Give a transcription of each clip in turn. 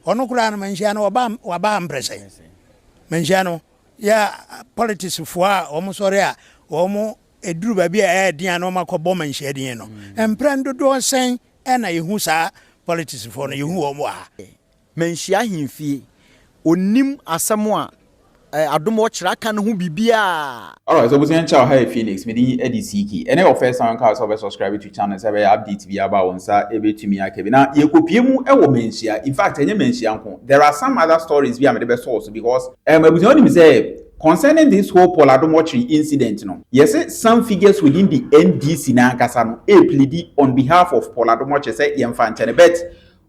Ono kura no Manhyia no waba amprese. Manhyia no ya politics fo a omo sori a omo eduru ba bia dia no makobo Manhyia din no. Emprando do sen na yehu sa politics fo no yehu omo a. Manhyia himfie onim asamo a Adom Octchere aka no hu bibia. Alright, so we can chow hi Phoenix me di edisiki. Ene o first time ka so subscribe to channel say update bi aba won sa ebetumi akabi na yekopie mu e wo Manhyia. In fact enye Manhyia nko. There are some other stories bi am the source because ebution him say concerning this whole Adom Octchere incident no. Yes, some figures within the NDC na nkasa no plead on behalf of Adom Octchere say yemfa nchene bet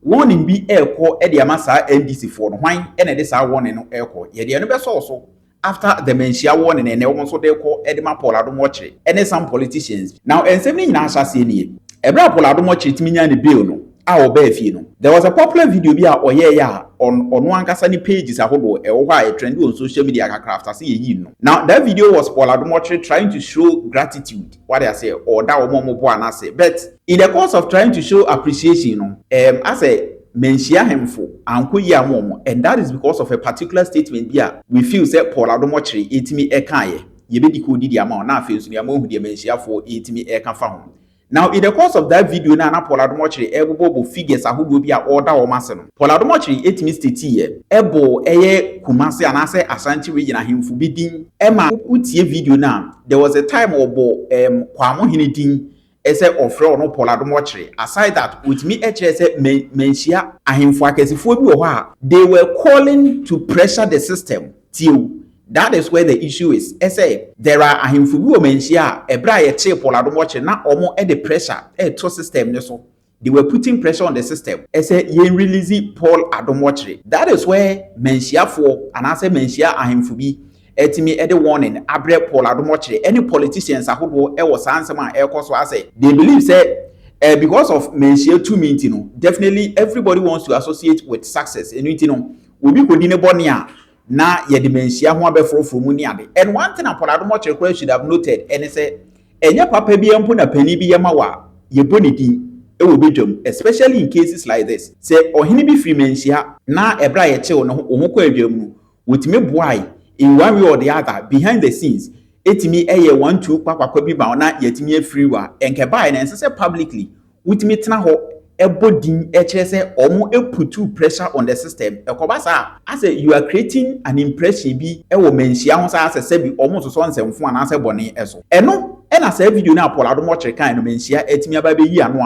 warning be airco e de amasa NDC for no hwan e na de sa warning no airco ye de no be so after the Manhyia warning and no so de ko e de ma Adom Octchere and some politicians now ensem ni nyina asase ni ebra Adom Octchere timinya ne bill no a oba afie no there was a popular video bi a oye ya on ankasa ni pages ahodo e wo ha trend on social media craft as ye no now that video was Adom Octchere trying to show gratitude what I say or that omo bo anase but in the course of trying to show appreciation no as a Manhyia hemfo anko yi amomo and that is because of a particular statement here we feel say Adom Octchere etimi ekaye ye be dikodi di ama na afi so ne ama hu de Manhyia fo etimi eka fa ho. Now in the course of that video na Adom Octchere ebobo figures ahodo bi a order o mase no Adom Octchere etimi state here ebo eye Kumase anase Ashanti region ahemfo bi din ema utie video na there was a time obo kwamo hini din ese ofre no Adom Octchere aside that with me say Manhyia ahemfo akesifo bi wo ha they were calling to pressure the system till that is where the issue is. Say there are ahemfo bi wo Manhyia ebra ye che Adom Octchere na omo the pressure to system ne so they were putting pressure on the system. Say ye release Adom Octchere that is where Manhyia for and I say Manhyia ahemfo bi etimi ede warning abre Adom Octchere any politicians ahodo e was answer man e koso say they believe say because of Manhyia 2 minutes no definitely everybody wants to associate with success and you know obi kodi ne boni a na ye de Manhyia ho abefrofro mu ni ade and one thing Adom Octchere should have noted and say enya papa bi empo na pani bi yema wa ye boni din e wo bedwam especially in cases like this say ohini bi free Manhyia na ebra ye che wo no ho kwa adwam no wotime boai in one way or the other behind the scenes etimi eye 1-2 kwakwa bi ba na yetimi afiri wa enke bai na say publicly wotimi tena ho ebodin kire say omo putu pressure on the system ekobasa as you are creating an impression bi wo Manhyia ho sa say bi omo so nsemfo ana say bone eso eno na say video na Adom Octchere kan no Manhyia etimi aba be yi ano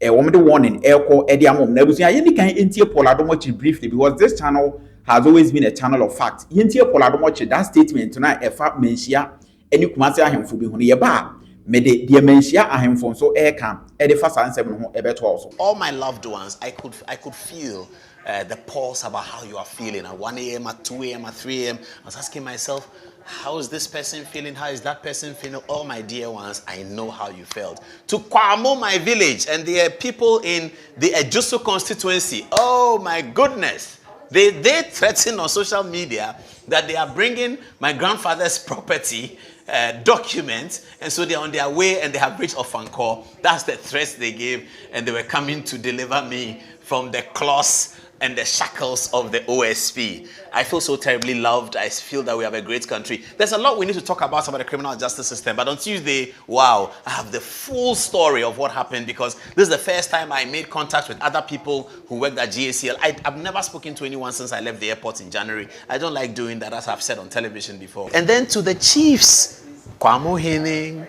a wo me de warning eko e de amom na busu aye ni kan entie Adom Octchere briefly because this channel has always been a channel of fact. Yentie Adom Octchere that statement na efa Manhyia eni Kumase ahemfo bi ho ye ba me de Manhyia ahemfo so e kan e de fa sansem no ho e beto also. All my loved ones, I could feel the pulse about how you are feeling at 1 a.m., at 2 a.m., at 3 a.m. I was asking myself, how is this person feeling? How is that person feeling? All my dear ones, I know how you felt. To Kwamo, my village, and the people in the Ejusu constituency, oh my goodness. They threaten on social media that they are bringing my grandfather's property documents, and so they're on their way and they have reached Ofankor. That's the threats they gave, and they were coming to deliver me from the claws and the shackles of the OSP. I feel so terribly loved. I feel that we have a great country. There's a lot we need to talk about the criminal justice system, but on Tuesday, wow, I have the full story of what happened because this is the first time I made contact with other people who worked at GACL. I've never spoken to anyone since I left the airport in January. I don't like doing that, as I've said on television before. And then to the chiefs, Kwamo Hene,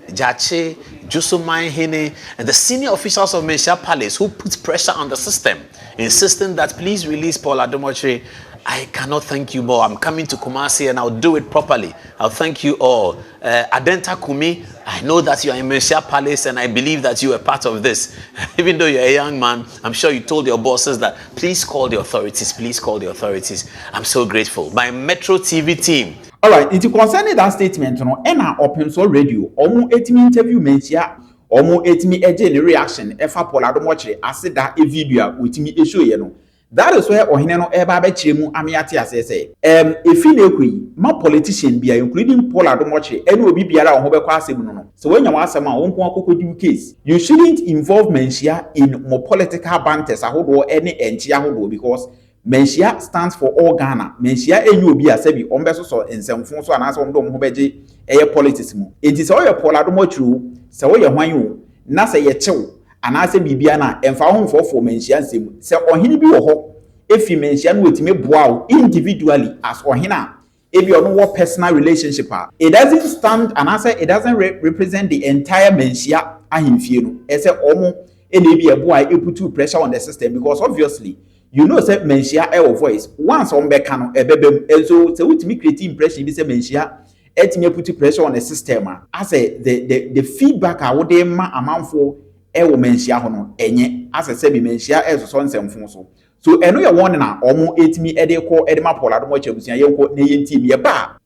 Jache, Jusumai Hene, and the senior officials of Manhyia Palace who put pressure on the system, insisting that please release Adom Octchere. I cannot thank you more. I'm coming to Kumasi and I'll do it properly. I'll thank you all. Adenta Kumi, I know that you are in Manhyia Palace and I believe that you are part of this. Even though you're a young man, I'm sure you told your bosses that please call the authorities, please call the authorities. I'm so grateful. My Metro TV team. All right, it concerning that statement, no, ena open so radio, omo etimi interview Manhyia, omo etimi eje ni reaction, efa Adom Octchere, ase da e video with me show ye no. That is where ohine no eba be chiremu amiate asese. Efi na ekui ma politician bia including Paul Adomoche ene obi biara wo ho be kwa asem no no. So when you want asem a won kon akokodi case, you shouldn't involve Manhyia in more political banters ahodo any enchi ahodo because Manhyia stands for all Ghana. Manhyia enyu obi asabi ombeso so ensemfo so anase omdo mo beje eye politics mu. Enti se oye Paul Adomoche o, se oye hwan o, na se ye chew anase bibia na emfa ho for Manhyia nsem. Se ohene bi wo ho efi Manhyia no wetime boa individually as ohena ebi ono wo personal relationship it doesn't stand and answer it doesn't represent the entire Manhyia ahemfie no ese omo ene bi eboa eputu pressure on the system because obviously you know say Manhyia e voice once on beka no ebebem so se wetime create impression bi say Manhyia etime put pressure on the system as the feedback a wo dey ma amanfo e wo Manhyia ho no enye as say bi Manhyia e so nsemfo so. So eno ye won na omo etimi ede ko ede ma Paul Adomoche abusia ye ko ne ye ntim ye ba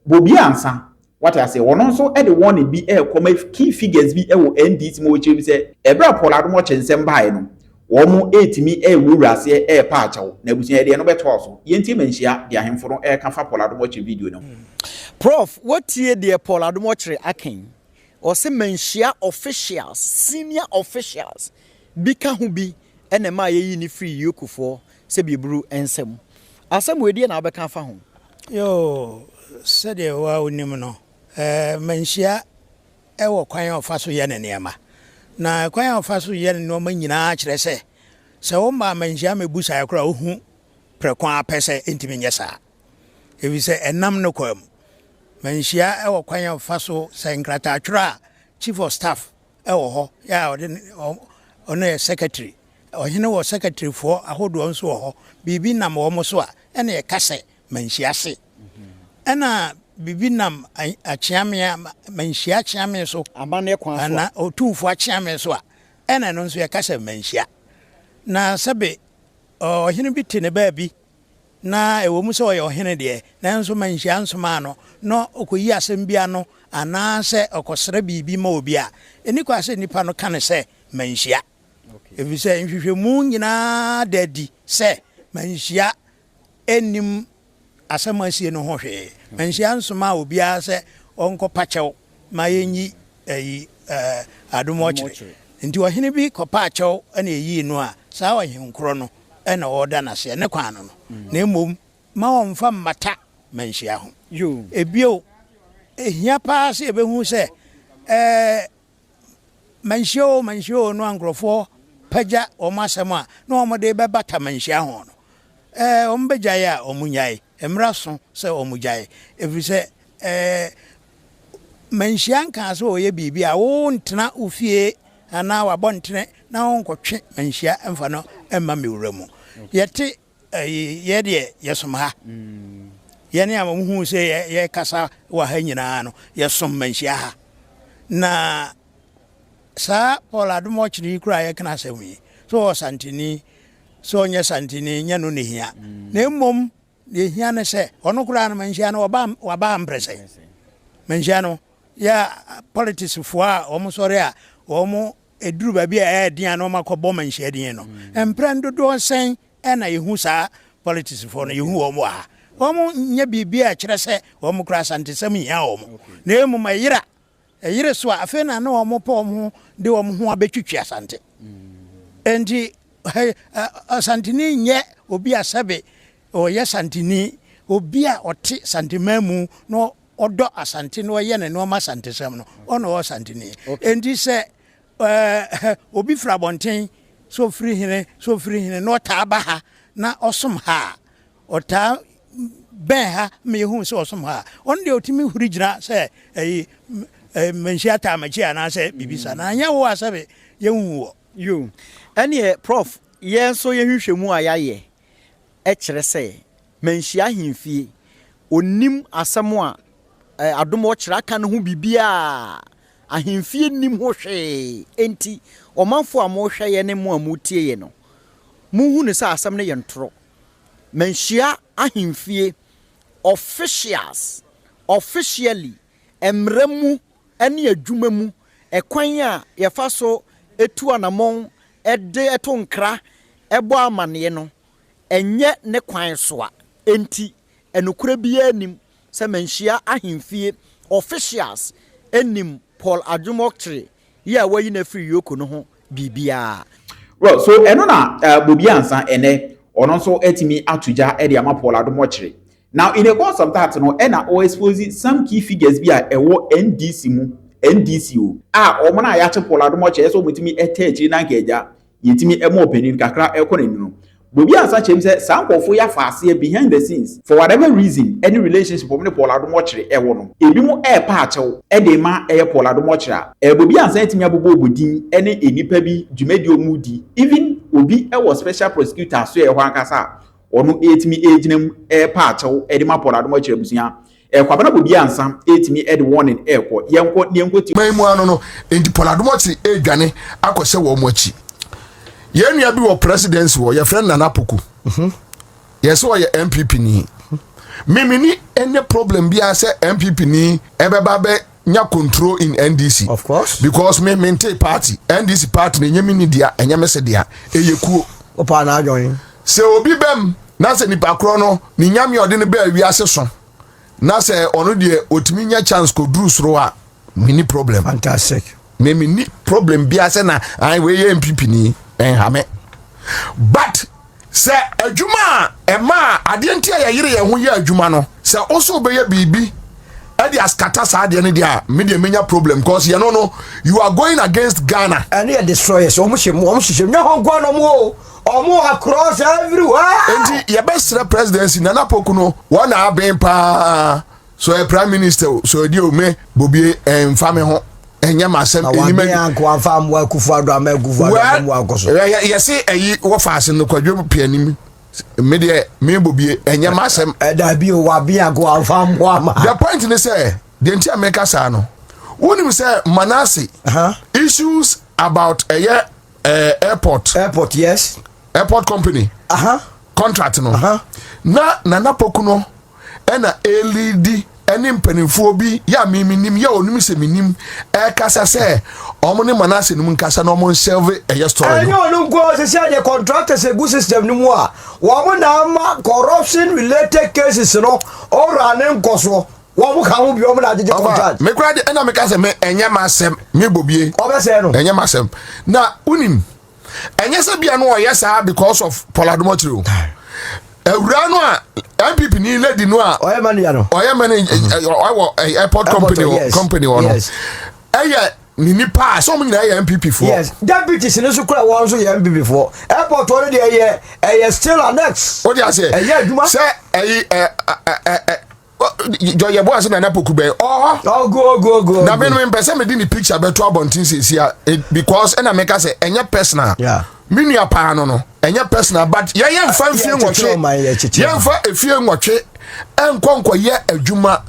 bobi ansa what I say wono so ede won bi e ko ma key figures bi e wo NDT mo che bi se ebra Paul Adomoche nsem bae no omo etimi e wurase e pa achawo na abusia ede no beto so ye ntim Manhyia de ahemfo no e ka fa Paul Adomoche video no. Prof, what tie de Paul Adomoche aken or say Manhyia officials, senior officials bika hu bi ene ma ye ni free Akuffo se bibru ensem asem we na obeka fa ho yo se de wa onim no Manhyia e wo kwan ofa so ye ne nema na kwan ofa so ye ne no ma nyina kire se wo ma Manhyia mebusa yakora ohu prekwan apese entimi nyesa ebi se enam no kwam Manhyia e wo kwan ofa so se nkrata atwra chief of staff e wo ho ya ono secretary ohene wo secretary for ahodo nso ho bibi nam wo mo so a ene ye kase Manhyia se ena bibi nam achiamia Manhyia achiamia so amane kwan so ana otumfo achiamia so a ena no nso ye kase Manhyia na sabe ohene bi te ne baabi na ewo mu so ye ohene de na nso Manhyia nso ma no no okoyi asem bia no ana se okosra bibi ma obi a eni kwa se nipa no kane se Manhyia. If you say if you moon yina daddy say Manhyia enim asamasi no ho hwe Manhyia nsoma obia say onko pachew ma yenyi Adomoche nti ohene bi kopa achew na eyi no a saa ohenkro no na oda na se ne kwan no na emom ma onfa mata Manhyia ho yo ebio ehia pa se ebehu se Manhyia no ankrofo paja omasema no omode be bata Manhyia ho no ombejaye a omunyai emraso se omujai efise Manhyia nka so oye bibia wo ntena ofie ana wabontene na wonkotwe Manhyia emfa no emma mewuramu yete yede yesomha yene amhu se ye kasa wa ha nyina no yesom Manhyia ha na sa Paul Adomoche ni kura ye kana semi so santini so nya santini nya no nehia na emom nehia ne se ono kura na Manhyia no waba amprese Manhyia no ya politics fua omsore a omo eduru ba bia edian no makobo Manhyia din no emprendo do sen na yehu sa politics fo no yehu omo a omo nya bibia kire se omo kura santisem ya omo na emom Ayira Ayira so afa na omo pa omo de omo ho abetwitwi asante enti asantini nye obi asabe o ye santini obi a oti santimamu no odo asante no ye ne no ma santesem no ono o santini enti se obi frabonten so free hene no ta ba ha na osom ha ota ben ha me hu so osom ha on de otimi huri gina se Manhyia ta machi ana se bibisa na anya wo asabe ye hu yo ene prof ye so ye hwehwemu ayaye e kire se Manhyia himfie onim asem a Adom Octchere aka no hu bibia ahimfie nim ho hwe enti omanfo a mo hwe ye ne mo amutie ye no mu hu ne sa asem ne ye ntoro Manhyia ahimfie officially emremu ene adwumamu ekwan a ye fa so etu anamon ede eto nkra ebo amane no enye ne kwan so a enti enukure bia nim se Manhyia ahemfie officials enim Paul Octchere ya wayi na free yoko no ho bibia. Well, so eno na bobi ansa ene ono so etimi atuja e de ama Paul Octchere. Now in a course of that no ena o expose some key figures bi a ewo NDC mu NDCO omo na ya che Paul Octchere so mutimi etechi na nkeja yetimi emo opening kakra ekonenu. Bobi ansa chem say sankofo ya faase behind the scenes for whatever reason any relationship with Paul Octchere ewo no ebi mu pa achew e de ma Paul Octchere bobi ansa etimi abobo obodin ene enipa bi dwumedi omudi even obi was special prosecutor so e ho ankasa onu etimi eginam pa achew e de ma Paul Octchere busia kwabana bobi ansa etimi e de warning yenko ti maimu anu no enti Paul Octchere edwane akose wo mo achi yenua bi wo presidency wo your friend Nana Poku yes wo ye MPP ni mimini any problem bi a say MPP ni ebeba be nya control in NDC of course because me maintain party NDC party ne nyemi ni dia enyeme se dia eyekuo opa na join se obi bem na se nipa kro no ni nyame ode ne ba wi ase so na se onu de otimi nya chance ko duru soro a mini problem fantastic mini problem bi ase na ai we ye MPP ni enhame but se adwuma ema adenti ya yire ye ho ye adwuma no se also be ye bibi e di askata sa ade ne dia me de menya problem because you know you are going against Ghana and you destroy us omo hye nya ho gwa no mo omo across everywhere and ye best presidency Nana Poku no one aben pa so a prime minister so di o me bobi enfame ho enya masem enime anko afam wa Akuffo Addo amagufu Addo wa akoso yes eyi wo faase no kwadwo pianim me de me bobi enya masem da bi o wa bi anko afam wa ma the point is say the entire maker sa no woni say Manase issues about airport yes airport company contract no na Nana Poku no ena LED eni mpanimfo bi ya miminim ya onum se minim kasa se omo ne Manase num kasa no mo serve story enyo onum go se se contractors egu system ni mu a wo mo na ma corruption related cases no ora ne nkoso wo mo ka ho bi wo mo na jeje contract me kra de ena me kasa me enya masem me bobie obese no enya masem na unim enya se bia no oyesa because of Paul Octchere Ewura no a MPP ni lady no a Oyemani no Oyemani airport company no eye ni nipa so mo nyina eye MPP for yes deputy sin so kura won so ye MPP for airport one dey eye still annex what you say eye aduma say joye bo ase Nana Poku be go na me no pese me di ni picture be to abontin sesia because ena make say enye personal yeah minua pa no enye personal but ye mfa mfie nwotwe ye mfa efie nwotwe enkonkwo ye adwuma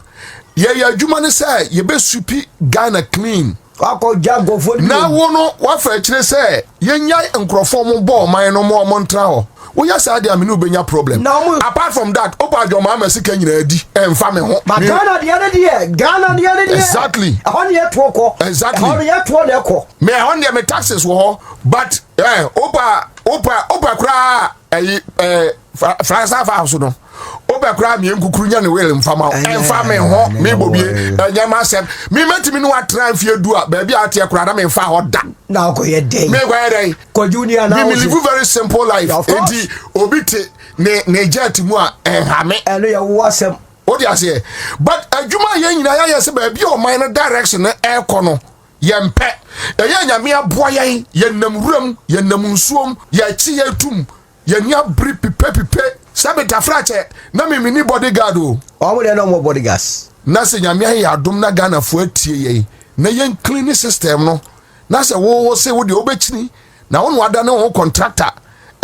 ye adwuma ne say ye be supi Ghana clean akọ jago fo na wo no wa fa kire say ye nya nkrofo mo bo man no mo ntra ho wo ya say dia me no benya problem apart from that opa joma ma sika nyina adi emfa me ho but Ghana de exactly ahon ye to exactly ahon ye to le ko me ahon de me taxes wo but opa kra Fransa fa so no oba kra me nkukuru nya ne wel mfama emfa me ho me bobie enya masem me metimi no atra mfie du a ba bia ate kra na me mfa ho da na ko ye dey me gwa dey ko junior na me live very simple life enti obite ne jet mu a enhame eno ye wasem o dia se but adwuma ye nyina ya se ba bia o man no direction e ko no yempe ye nyame aboa ye nam wuram ye nam nsuom ye chi ye tum ye nya bri pipe sabeta frache na me mini bodyguard o mo de no mo bodyguards na se nyame ya Adom na Ghana fo atie ye na ye clean system no na se wo se wo de obechini na wo no ada ne wo contractor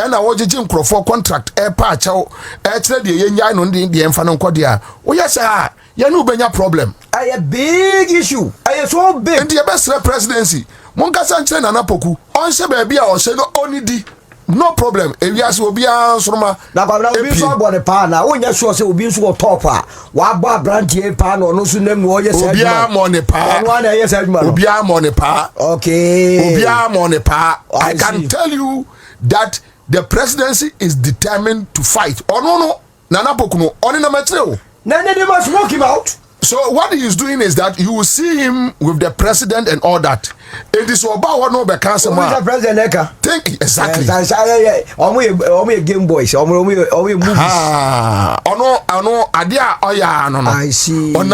e na wo jeje nkrofo contract e pa achew e kire de ye nya no de emfa no nkode a wo ye sa ye no benya problem a big issue a so big and the best presidency mon kasa nkire Nana Poku on se ba bia o se no onidi no problem ewiase obi ansoroma na kwabra obi so abone pa na wonya so se obi so top a wa gba brantie pa no no so nem no ye se obi amone pa no na ye se aduma obi amone pa okay obi amone pa I can tell you that the presidency is determined to fight. Oh no, Nana Pokuno, on in a material. Nana, they must smoke him out. So what he is doing is that you will see him with the president and all that. It is about what no be council man. Mr. President Eka. Think exactly. Omo Game Boys. Omo movies. Ah, ono adia oya no. I see. On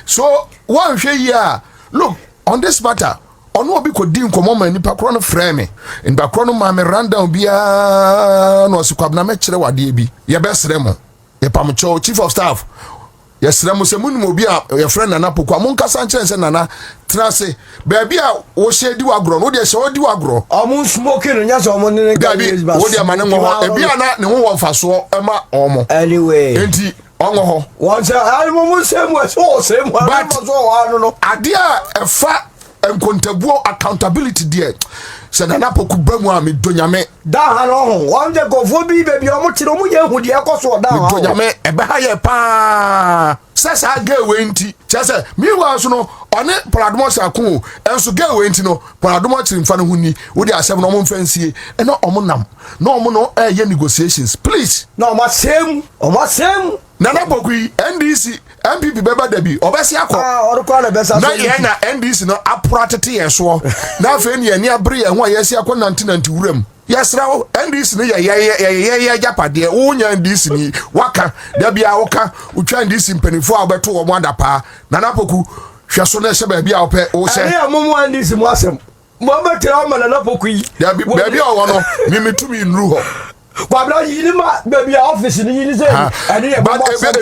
so one here. Look on this matter. Ono obi ko di nkomo ma nipa kro no frɛ me. Nipa kro no ma me rundown bia no sikwabna me kyerɛ wade bi. Ye besrɛ mo. Ye pamcho chief of staff. Yes, Ramusemun will be a friend and Apple. Monka Sanchez and Nana Trase. Baby, what shade do I grow? What they show do I grow? I'm smoking and yes, I'm on the Gabi. What they man, and be not no one for so Emma Omo. Anyway, Auntie Ongo. Once I almost same was all same. But I don't know. Idea a fat and contable accountability, dear. Said an apple could bring one with Donyame. Down on one day go for me, baby. I'm not who the Ekosiisen down. Donyame, a bahaya pa. Says I get winty. Just meanwhile, so no, on it, Paradmos are cool. And so get winty no, Paradmos in front of Huni, would they have no fancy and not omonam. No mono air negotiations, please. No, my same, or my same. Nana Pokui, NDC, MPP Beba Debbie, Obesiako. or the best. No, Yana, NDC, no, apratati and so. Now, Fenny, near Brie, and why yes, Yako 1992 room. Yes, now, NDC, Japa, dear, own NDC, Waka, Debbie Aoka, who train this in Penny for about 2 or 1 pa, Nana Poku, Shasone Shabby Alpe, or say, Momo and this wasn't. Mama tell me, Nana Pokui, Debbie, baby, I want me to be in Ruho. But baby office in the and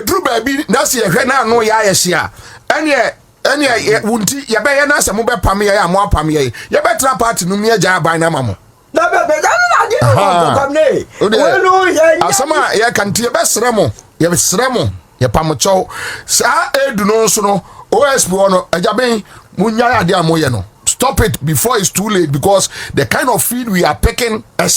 true baby, that's your no ya. And yet, won't you bear an answer, Mobile Pamia, more Pamia. You better party no near Jar by Namamo. Asama, ya can tear best Remo, you have Sremo, ya Pamacho, Sa Edu no, OS Buono, Agyapong, Munya Diamoyano. Stop it before it's too late because the kind of feed we are picking, I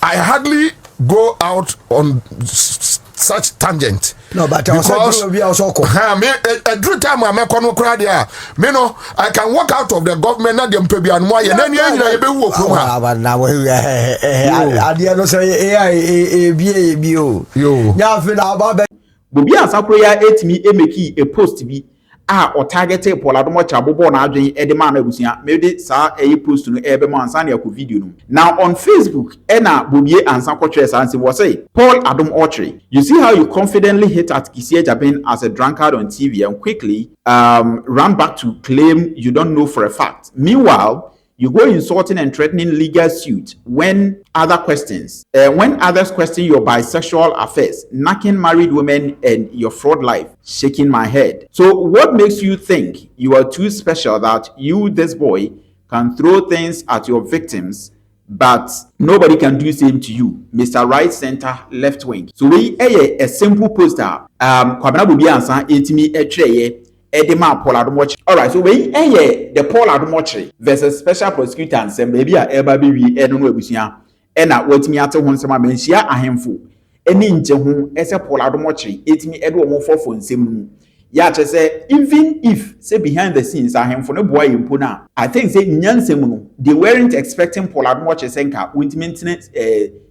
hardly go out on such tangent. No, but because every time I make one crowd here, I can walk out of the government not them pay and why and then you be walk from her. Now I don't say yo. Yeah, feel about Bobia Sakoya ate me emeki a post be. Or targeted Poladmo Chabobo na adwin edema na abusia mede saa post no ebe man san ya ko video no now on Facebook ena bobie ansan Octchere sanse was say Paul Adom Octchere, you see how you confidently hit at Agyapong as a drunkard on TV and quickly run back to claim you don't know for a fact. Meanwhile, you go insulting and threatening legal suit when others question your bisexual affairs, knacking married women and your fraud life, shaking my head. So what makes you think you are too special that you, this boy, can throw things at your victims, but nobody can do the same to you, Mr. Right, Center, Left Wing? So we a simple poster, Kwabena Bubi Ansan, etimi etreye, Edema Paul Adom Octchere. Alright, so we the Paul Adom Octchere versus special prosecutor and some baby a eba bibi edonu ebusia ena watimi ate ho nsema Manhyia ahemfo eni nje ho ese Paul Adom Octchere etimi edo omo fofo nsem nu ya che say even if say behind the scenes ahemfo no boy impo na I think say nyansem no they weren't expecting Paul Adom Octchere senka ultimate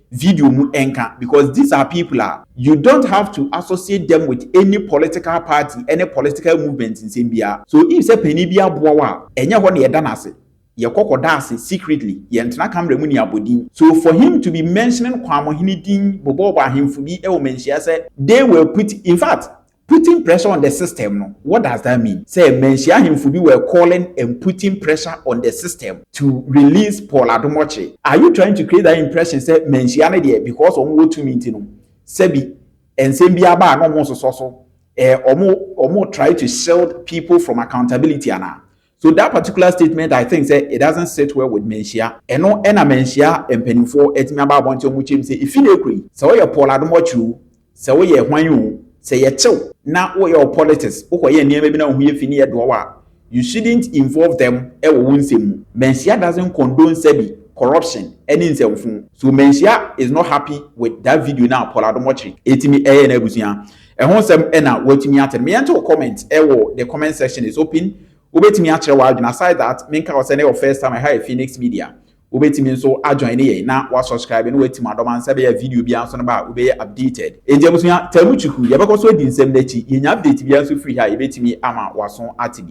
video mu enka because these are people you don't have to associate them with any political party, any political movement in Zambia. So if say penibia boawa enya ho na yedanase ye kokodase secretly ye ntena camera mu ni abodin. So for him to be mentioning kwamo hinidin bobo ba himfu bi e o Manhyia say they were putting pressure on the system. No, what does that mean? Say Manhyia himfubi were calling and putting pressure on the system to release Paul Adom Octchere. Are you trying to create that impression? Say Manhyia na there because on go to meeting no. Sebi and Zambia ba no mo so omo try to shield people from accountability ana. So that particular statement, I think, say it doesn't sit well with Manhyia. Eno ena Manhyia empenifo etimi aba bonti omuchim say if you ekui. So you Paul Adom Octchere, so you hwan say ye chill. Now your politics, you shouldn't involve them. Manhyia doesn't condone sebi corruption. So Manhyia is not happy with that video now. Paul Adom Octchere, etimi na ebusia. Ehonsem ena wetimi aten. Me enter comment. The comment section is open. Ubetimi achire wa aside that menka was any first time I had Phoenix Media. wobetimi nso ajoin ne ye na wa subscribe no wetim Adom ansa be video bia nso no ba we be updated enje busuya tamu chiku ye be ko so di nsem na chi ye nya update bia nso free ha ye betimi ama waso ati